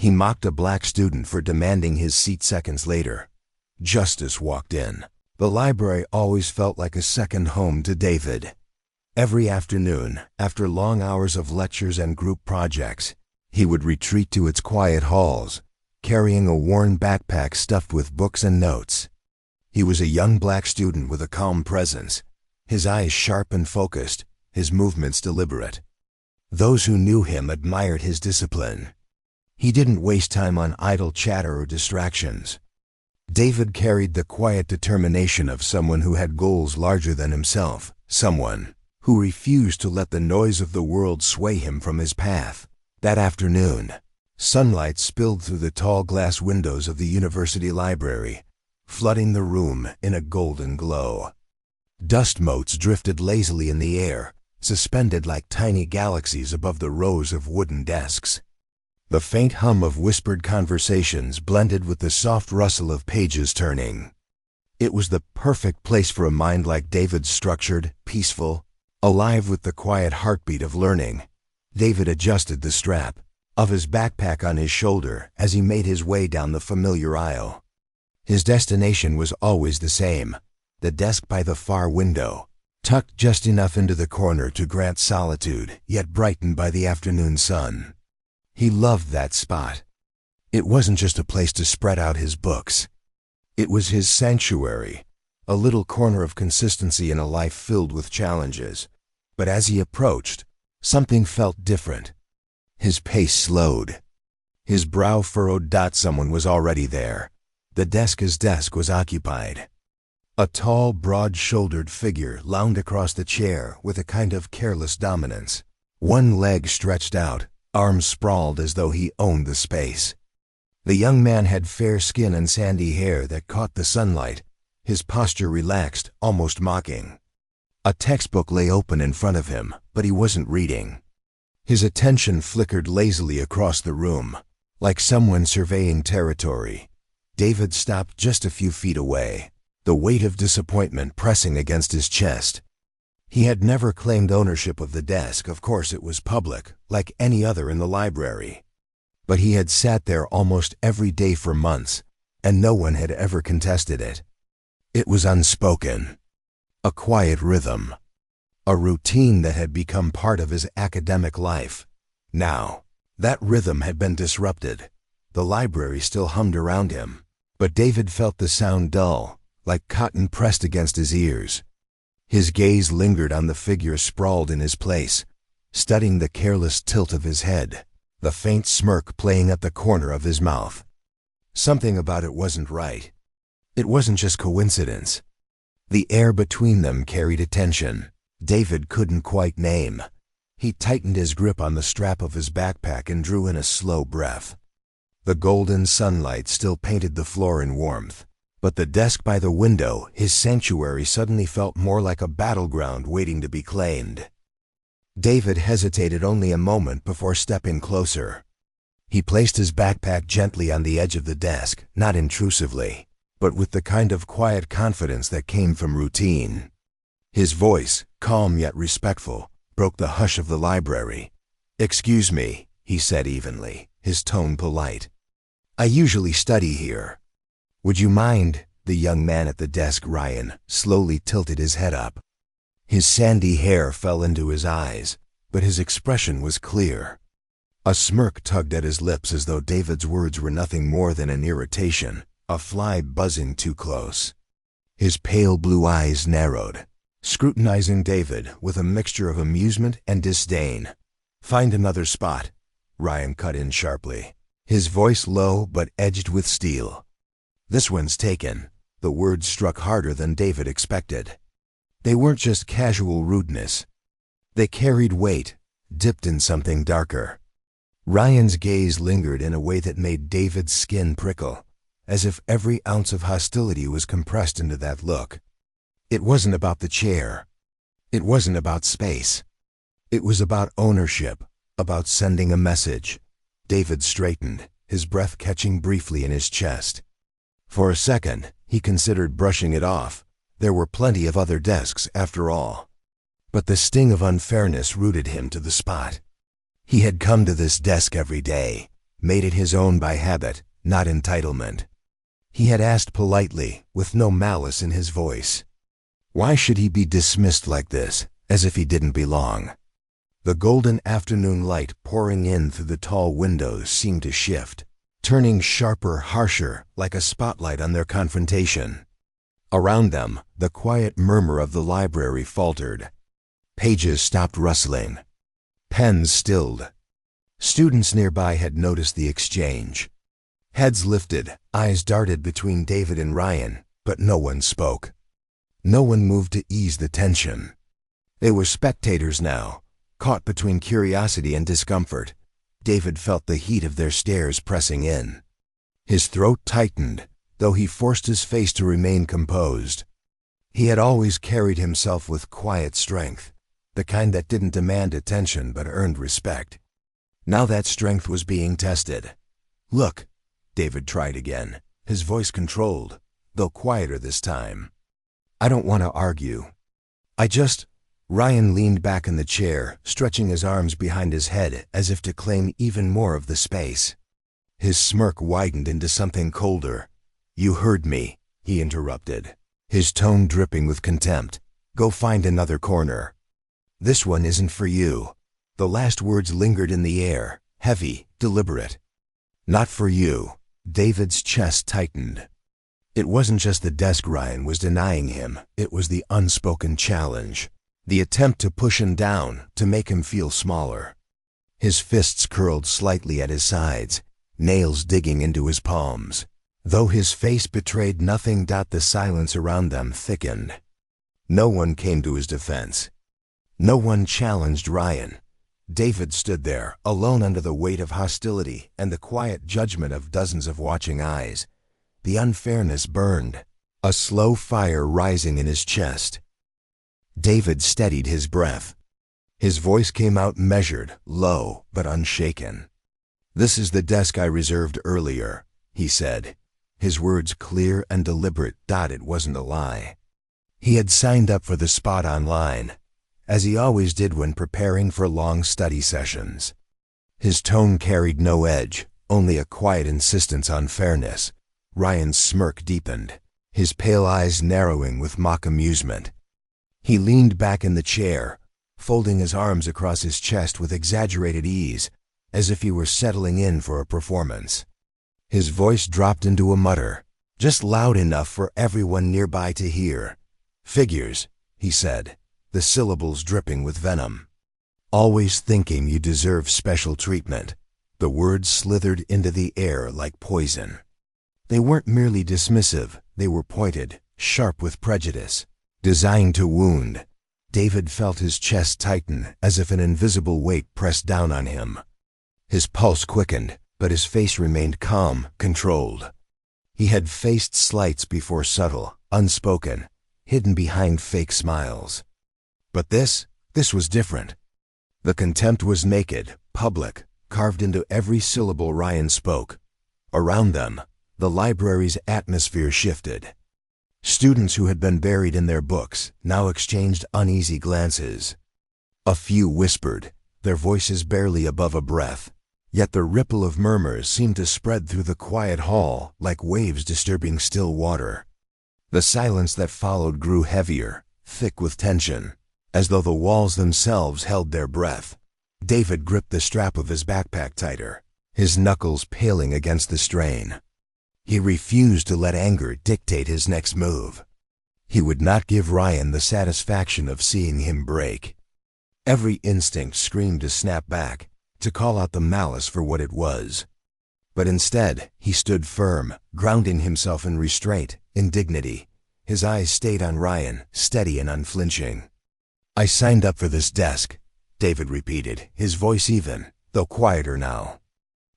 He mocked a black student for demanding his seat seconds later. Justice walked in. The library always felt like a second home to David. Every afternoon, after long hours of lectures and group projects, he would retreat to its quiet halls, carrying a worn backpack stuffed with books and notes. He was a young black student with a calm presence, his eyes sharp and focused, his movements deliberate. Those who knew him admired his discipline. He didn't waste time on idle chatter or distractions. David carried the quiet determination of someone who had goals larger than himself, someone who refused to let the noise of the world sway him from his path. That afternoon, sunlight spilled through the tall glass windows of the university library, flooding the room in a golden glow. Dust motes drifted lazily in the air, suspended like tiny galaxies above the rows of wooden desks. The faint hum of whispered conversations blended with the soft rustle of pages turning. It was the perfect place for a mind like David's, structured, peaceful, alive with the quiet heartbeat of learning. David adjusted the strap of his backpack on his shoulder as he made his way down the familiar aisle. His destination was always the same, the desk by the far window, tucked just enough into the corner to grant solitude, yet brightened by the afternoon sun. He loved that spot. It wasn't just a place to spread out his books. It was his sanctuary, a little corner of consistency in a life filled with challenges. But as he approached, something felt different. His pace slowed. His brow furrowed. Someone was already there. The his desk was occupied. A tall, broad-shouldered figure lounged across the chair with a kind of careless dominance. One leg stretched out, arms sprawled as though he owned the space. The young man had fair skin and sandy hair that caught the sunlight, his posture relaxed, almost mocking. A textbook lay open in front of him, but he wasn't reading. His attention flickered lazily across the room, like someone surveying territory. David stopped just a few feet away, the weight of disappointment pressing against his chest. He had never claimed ownership of the desk. Of course it was public, like any other in the library. But he had sat there almost every day for months, and no one had ever contested it. It was unspoken. A quiet rhythm. A routine that had become part of his academic life. Now, that rhythm had been disrupted. The library still hummed around him, but David felt the sound dull, like cotton pressed against his ears. His gaze lingered on the figure sprawled in his place, studying the careless tilt of his head, the faint smirk playing at the corner of his mouth. Something about it wasn't right. It wasn't just coincidence. The air between them carried a tension David couldn't quite name. He tightened his grip on the strap of his backpack and drew in a slow breath. The golden sunlight still painted the floor in warmth, but the desk by the window, his sanctuary, suddenly felt more like a battleground waiting to be claimed. David hesitated only a moment before stepping closer. He placed his backpack gently on the edge of the desk, not intrusively, but with the kind of quiet confidence that came from routine. His voice, calm yet respectful, broke the hush of the library. "Excuse me," he said evenly, his tone polite. "I usually study here. Would you mind?" The young man at the desk, Ryan, slowly tilted his head up. His sandy hair fell into his eyes, but his expression was clear. A smirk tugged at his lips as though David's words were nothing more than an irritation, a fly buzzing too close. His pale blue eyes narrowed, scrutinizing David with a mixture of amusement and disdain. "Find another spot," Ryan cut in sharply, his voice low but edged with steel. "This one's taken." The words struck harder than David expected. They weren't just casual rudeness. They carried weight, dipped in something darker. Ryan's gaze lingered in a way that made David's skin prickle, as if every ounce of hostility was compressed into that look. It wasn't about the chair. It wasn't about space. It was about ownership, about sending a message. David straightened, his breath catching briefly in his chest. For a second, he considered brushing it off. There were plenty of other desks, after all. But the sting of unfairness rooted him to the spot. He had come to this desk every day, made it his own by habit, not entitlement. He had asked politely, with no malice in his voice. Why should he be dismissed like this, as if he didn't belong? The golden afternoon light pouring in through the tall windows seemed to shift, turning sharper, harsher, like a spotlight on their confrontation. Around them, the quiet murmur of the library faltered. Pages stopped rustling. Pens stilled. Students nearby had noticed the exchange. Heads lifted, eyes darted between David and Ryan, but no one spoke. No one moved to ease the tension. They were spectators now, caught between curiosity and discomfort. David felt the heat of their stares pressing in. His throat tightened, though he forced his face to remain composed. He had always carried himself with quiet strength, the kind that didn't demand attention but earned respect. Now that strength was being tested. "Look," David tried again, his voice controlled, though quieter this time. "I don't want to argue. Ryan leaned back in the chair, stretching his arms behind his head as if to claim even more of the space. His smirk widened into something colder. "You heard me," he interrupted, his tone dripping with contempt. "Go find another corner. This one isn't for you." The last words lingered in the air, heavy, deliberate. "Not for you." David's chest tightened. It wasn't just the desk Ryan was denying him, it was the unspoken challenge. The attempt to push him down, to make him feel smaller. His fists curled slightly at his sides, nails digging into his palms. Though his face betrayed nothing, the silence around them thickened. No one came to his defense. No one challenged Ryan. David stood there, alone under the weight of hostility and the quiet judgment of dozens of watching eyes. The unfairness burned, a slow fire rising in his chest. David steadied his breath. His voice came out measured, low, but unshaken. "This is the desk I reserved earlier," he said, his words clear and deliberate. It wasn't a lie. He had signed up for the spot online, as he always did when preparing for long study sessions. His tone carried no edge, only a quiet insistence on fairness. Ryan's smirk deepened, his pale eyes narrowing with mock amusement. He leaned back in the chair, folding his arms across his chest with exaggerated ease, as if he were settling in for a performance. His voice dropped into a mutter, just loud enough for everyone nearby to hear. "Figures," he said, the syllables dripping with venom. "Always thinking you deserve special treatment." The words slithered into the air like poison. They weren't merely dismissive, they were pointed, sharp with prejudice, designed to wound. David felt his chest tighten, as if an invisible weight pressed down on him. His pulse quickened, but his face remained calm, controlled. He had faced slights before, subtle, unspoken, hidden behind fake smiles. But this was different. The contempt was naked, public, carved into every syllable Ryan spoke. Around them, the library's atmosphere shifted. Students who had been buried in their books now exchanged uneasy glances. A few whispered, their voices barely above a breath, yet the ripple of murmurs seemed to spread through the quiet hall like waves disturbing still water. The silence that followed grew heavier, thick with tension, as though the walls themselves held their breath. David gripped the strap of his backpack tighter, his knuckles paling against the strain. He refused to let anger dictate his next move. He would not give Ryan the satisfaction of seeing him break. Every instinct screamed to snap back, to call out the malice for what it was. But instead, he stood firm, grounding himself in restraint, in dignity. His eyes stayed on Ryan, steady and unflinching. "I signed up for this desk," David repeated, his voice even, though quieter now.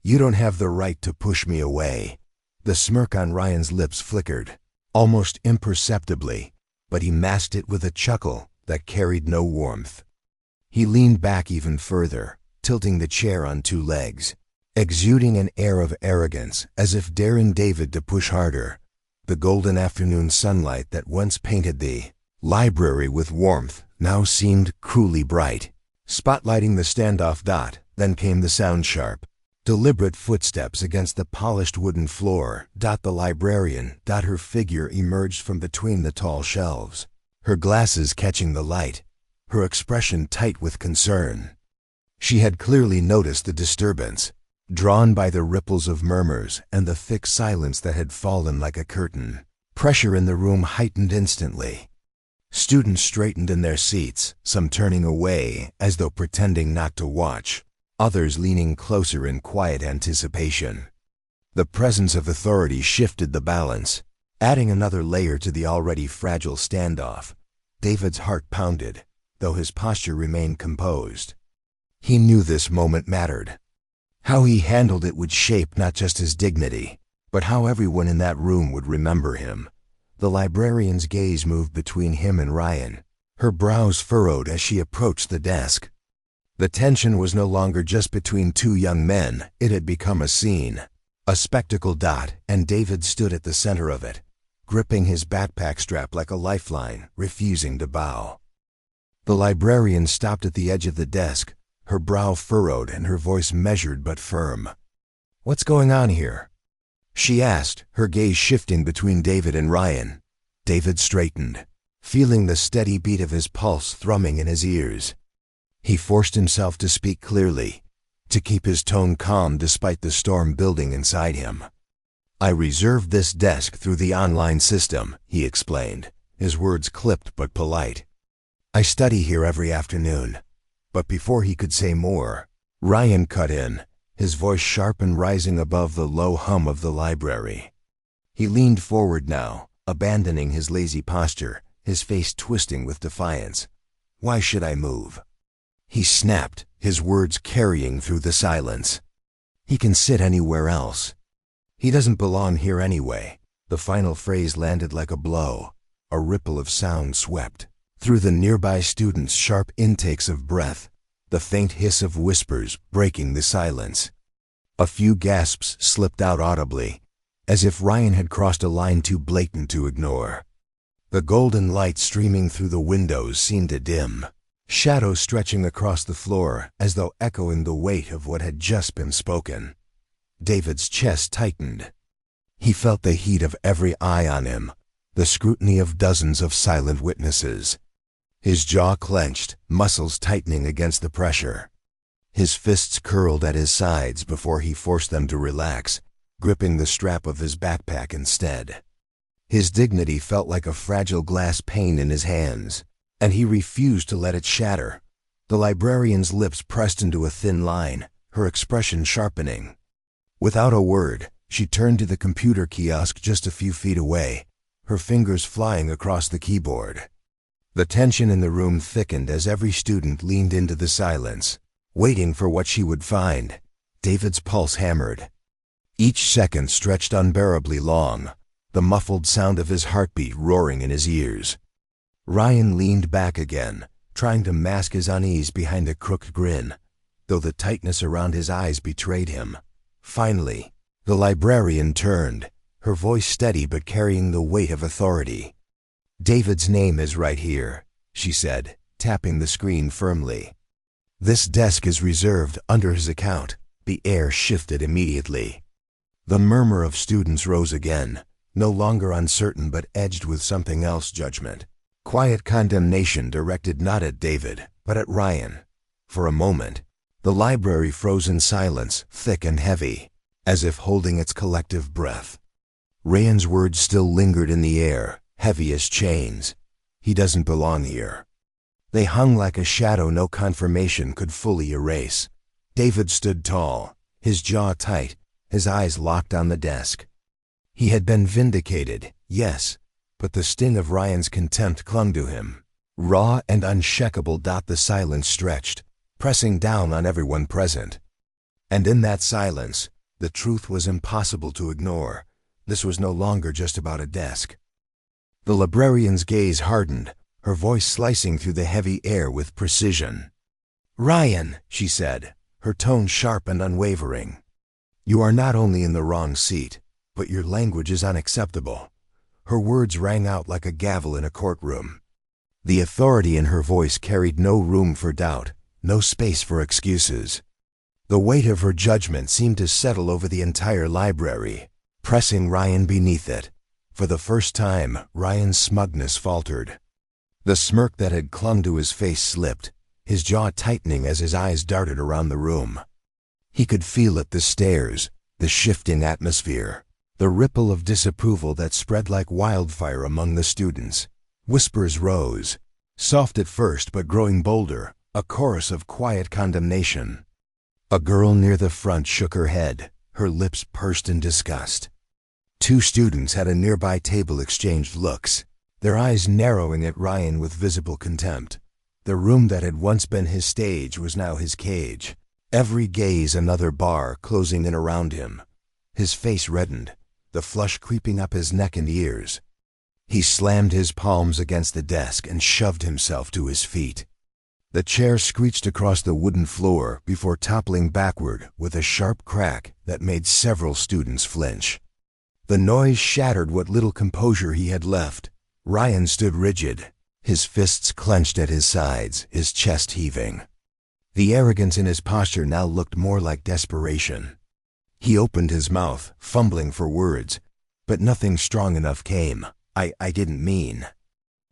"You don't have the right to push me away." The smirk on Ryan's lips flickered, almost imperceptibly, but he masked it with a chuckle that carried no warmth. He leaned back even further, tilting the chair on two legs, exuding an air of arrogance, as if daring David to push harder. The golden afternoon sunlight that once painted the library with warmth now seemed cruelly bright, spotlighting the standoff. Then came the sound, sharp, Deliberate footsteps against the polished wooden floor. The librarian. Her figure emerged from between the tall shelves, her glasses catching the light, her expression tight with concern. She had clearly noticed the disturbance, drawn by the ripples of murmurs and the thick silence that had fallen like a curtain. Pressure in the room heightened instantly. Students straightened in their seats, some turning away as though pretending not to watch, others leaning closer in quiet anticipation. The presence of authority shifted the balance, adding another layer to the already fragile standoff. David's heart pounded, though his posture remained composed. He knew this moment mattered. How he handled it would shape not just his dignity, but how everyone in that room would remember him. The librarian's gaze moved between him and Ryan, her brows furrowed as she approached the desk. The tension was no longer just between two young men, it had become a scene, a spectacle. And David stood at the center of it, gripping his backpack strap like a lifeline, refusing to bow. The librarian stopped at the edge of the desk, her brow furrowed and her voice measured but firm. "What's going on here?" she asked, her gaze shifting between David and Ryan. David straightened, feeling the steady beat of his pulse thrumming in his ears. He forced himself to speak clearly, to keep his tone calm despite the storm building inside him. "I reserved this desk through the online system," he explained, his words clipped but polite. "I study here every afternoon." But before he could say more, Ryan cut in, his voice sharp and rising above the low hum of the library. He leaned forward now, abandoning his lazy posture, his face twisting with defiance. "Why should I move?" he snapped, his words carrying through the silence. "He can sit anywhere else. He doesn't belong here anyway." The final phrase landed like a blow. A ripple of sound swept through the nearby students' sharp intakes of breath, the faint hiss of whispers breaking the silence. A few gasps slipped out audibly, as if Ryan had crossed a line too blatant to ignore. The golden light streaming through the windows seemed to dim, shadows stretching across the floor as though echoing the weight of what had just been spoken. David's chest tightened. He felt the heat of every eye on him, the scrutiny of dozens of silent witnesses. His jaw clenched, muscles tightening against the pressure. His fists curled at his sides before he forced them to relax, gripping the strap of his backpack instead. His dignity felt like a fragile glass pane in his hands, and he refused to let it shatter. The librarian's lips pressed into a thin line, her expression sharpening. Without a word, she turned to the computer kiosk just a few feet away, her fingers flying across the keyboard. The tension in the room thickened as every student leaned into the silence, waiting for what she would find. David's pulse hammered. Each second stretched unbearably long, the muffled sound of his heartbeat roaring in his ears. Ryan leaned back again, trying to mask his unease behind a crooked grin, though the tightness around his eyes betrayed him. Finally, the librarian turned, her voice steady but carrying the weight of authority. "David's name is right here," she said, tapping the screen firmly. "This desk is reserved under his account." The air shifted immediately. The murmur of students rose again, no longer uncertain but edged with something else: judgment. Quiet condemnation directed not at David, but at Ryan. For a moment, the library froze in silence, thick and heavy, as if holding its collective breath. Ryan's words still lingered in the air, heavy as chains. "He doesn't belong here." They hung like a shadow no confirmation could fully erase. David stood tall, his jaw tight, his eyes locked on the desk. He had been vindicated, yes, but the sting of Ryan's contempt clung to him. Raw and unshakable. The silence stretched, pressing down on everyone present. And in that silence, the truth was impossible to ignore. This was no longer just about a desk. The librarian's gaze hardened, her voice slicing through the heavy air with precision. "Ryan," she said, her tone sharp and unwavering, "you are not only in the wrong seat, but your language is unacceptable." Her words rang out like a gavel in a courtroom. The authority in her voice carried no room for doubt, no space for excuses. The weight of her judgment seemed to settle over the entire library, pressing Ryan beneath it. For the first time, Ryan's smugness faltered. The smirk that had clung to his face slipped, his jaw tightening as his eyes darted around the room. He could feel it, the stares, the shifting atmosphere, the ripple of disapproval that spread like wildfire among the students. Whispers rose, soft at first but growing bolder, a chorus of quiet condemnation. A girl near the front shook her head, her lips pursed in disgust. Two students at a nearby table exchanged looks, their eyes narrowing at Ryan with visible contempt. The room that had once been his stage was now his cage. Every gaze another bar closing in around him. His face reddened, the flush creeping up his neck and ears. He slammed his palms against the desk and shoved himself to his feet. The chair screeched across the wooden floor before toppling backward with a sharp crack that made several students flinch. The noise shattered what little composure he had left. Ryan stood rigid, his fists clenched at his sides, his chest heaving. The arrogance in his posture now looked more like desperation. He opened his mouth, fumbling for words, but nothing strong enough came. I didn't mean.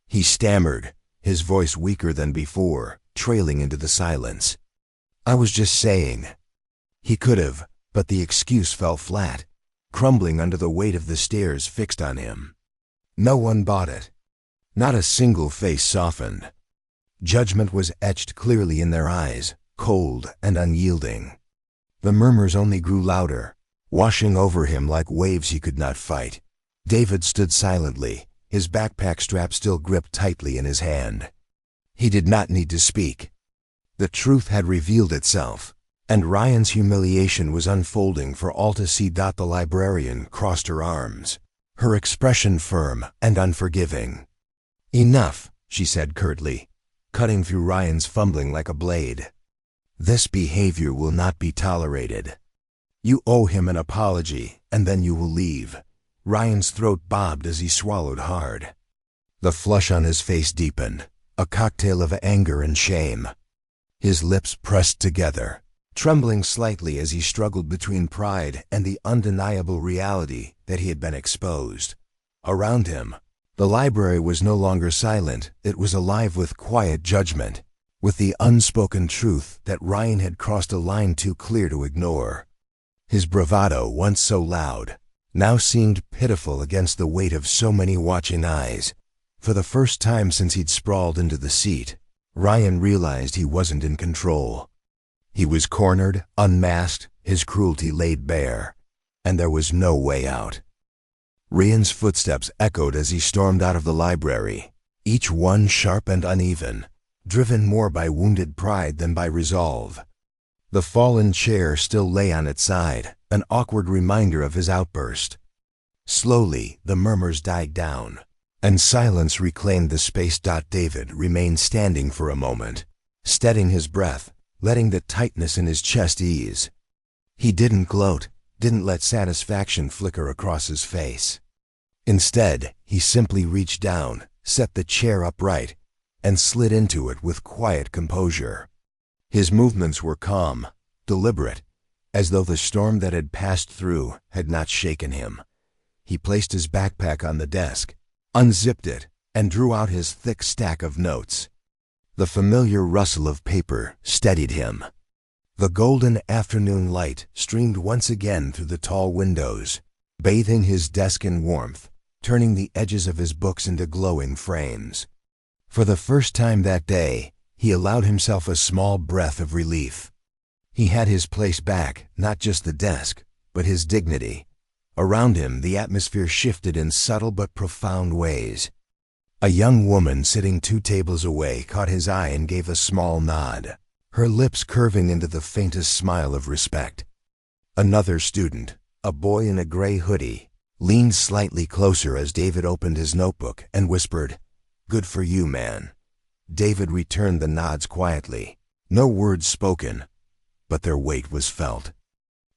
He stammered, his voice weaker than before, trailing into the silence. I was just saying. He could have, but the excuse fell flat, crumbling under the weight of the stares fixed on him. No one bought it. Not a single face softened. Judgment was etched clearly in their eyes, cold and unyielding. The murmurs only grew louder, washing over him like waves he could not fight. David stood silently, his backpack strap still gripped tightly in his hand. He did not need to speak. The truth had revealed itself, and Ryan's humiliation was unfolding for all to see. The librarian crossed her arms, her expression firm and unforgiving. Enough, she said curtly, cutting through Ryan's fumbling like a blade. This behavior will not be tolerated. You owe him an apology, and then you will leave. Ryan's throat bobbed as he swallowed hard. The flush on his face deepened, a cocktail of anger and shame. His lips pressed together, trembling slightly as he struggled between pride and the undeniable reality that he had been exposed. Around him, the library was no longer silent, it was alive with quiet judgment, with the unspoken truth that Ryan had crossed a line too clear to ignore. His bravado, once so loud, now seemed pitiful against the weight of so many watching eyes. For the first time since he'd sprawled into the seat, Ryan realized he wasn't in control. He was cornered, unmasked, his cruelty laid bare, and there was no way out. Ryan's footsteps echoed as he stormed out of the library, each one sharp and uneven, driven more by wounded pride than by resolve. The fallen chair still lay on its side, an awkward reminder of his outburst. Slowly, the murmurs died down, and silence reclaimed the space. David remained standing for a moment, steadying his breath, letting the tightness in his chest ease. He didn't gloat, didn't let satisfaction flicker across his face. Instead, he simply reached down, set the chair upright, and slid into it with quiet composure. His movements were calm, deliberate, as though the storm that had passed through had not shaken him. He placed his backpack on the desk, unzipped it, and drew out his thick stack of notes. The familiar rustle of paper steadied him. The golden afternoon light streamed once again through the tall windows, bathing his desk in warmth, turning the edges of his books into glowing frames. For the first time that day, he allowed himself a small breath of relief. He had his place back, not just the desk, but his dignity. Around him, the atmosphere shifted in subtle but profound ways. A young woman sitting 2 tables away caught his eye and gave a small nod, her lips curving into the faintest smile of respect. Another student, a boy in a gray hoodie, leaned slightly closer as David opened his notebook and whispered, "Good for you, man." David returned the nods quietly, no words spoken, but their weight was felt.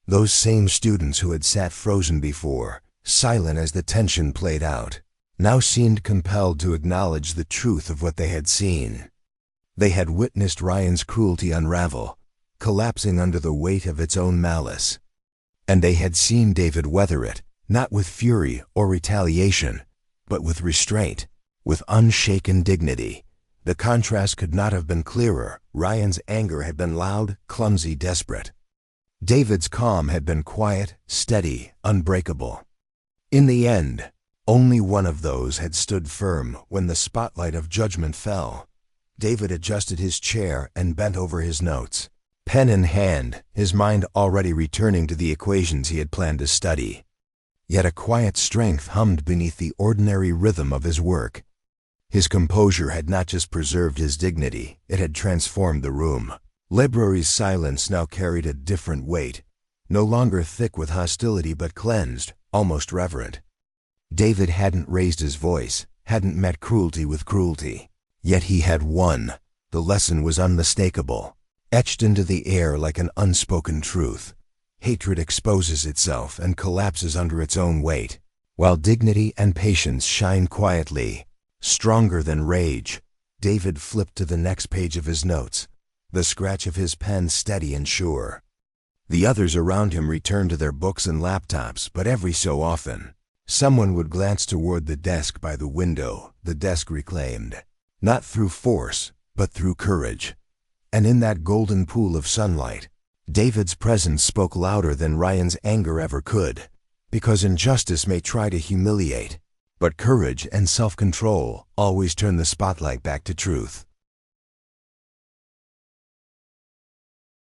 Those same students who had sat frozen before, silent as the tension played out, now seemed compelled to acknowledge the truth of what they had seen. They had witnessed Ryan's cruelty unravel, collapsing under the weight of its own malice. And they had seen David weather it, not with fury or retaliation, but with restraint, with unshaken dignity. The contrast could not have been clearer. Ryan's anger had been loud, clumsy, desperate. David's calm had been quiet, steady, unbreakable. In the end, only one of those had stood firm when the spotlight of judgment fell. David adjusted his chair and bent over his notes, pen in hand, his mind already returning to the equations he had planned to study. Yet a quiet strength hummed beneath the ordinary rhythm of his work. His composure had not just preserved his dignity, it had transformed the room. Library's silence now carried a different weight, no longer thick with hostility but cleansed, almost reverent. David hadn't raised his voice, hadn't met cruelty with cruelty. Yet he had won. The lesson was unmistakable, etched into the air like an unspoken truth. Hatred exposes itself and collapses under its own weight, while dignity and patience shine quietly, stronger than rage. David flipped to the next page of his notes, the scratch of his pen steady and sure. The others around him returned to their books and laptops, but every so often, someone would glance toward the desk by the window, the desk reclaimed, not through force, but through courage. And in that golden pool of sunlight, David's presence spoke louder than Ryan's anger ever could, because injustice may try to humiliate, but courage and self-control always turn the spotlight back to truth.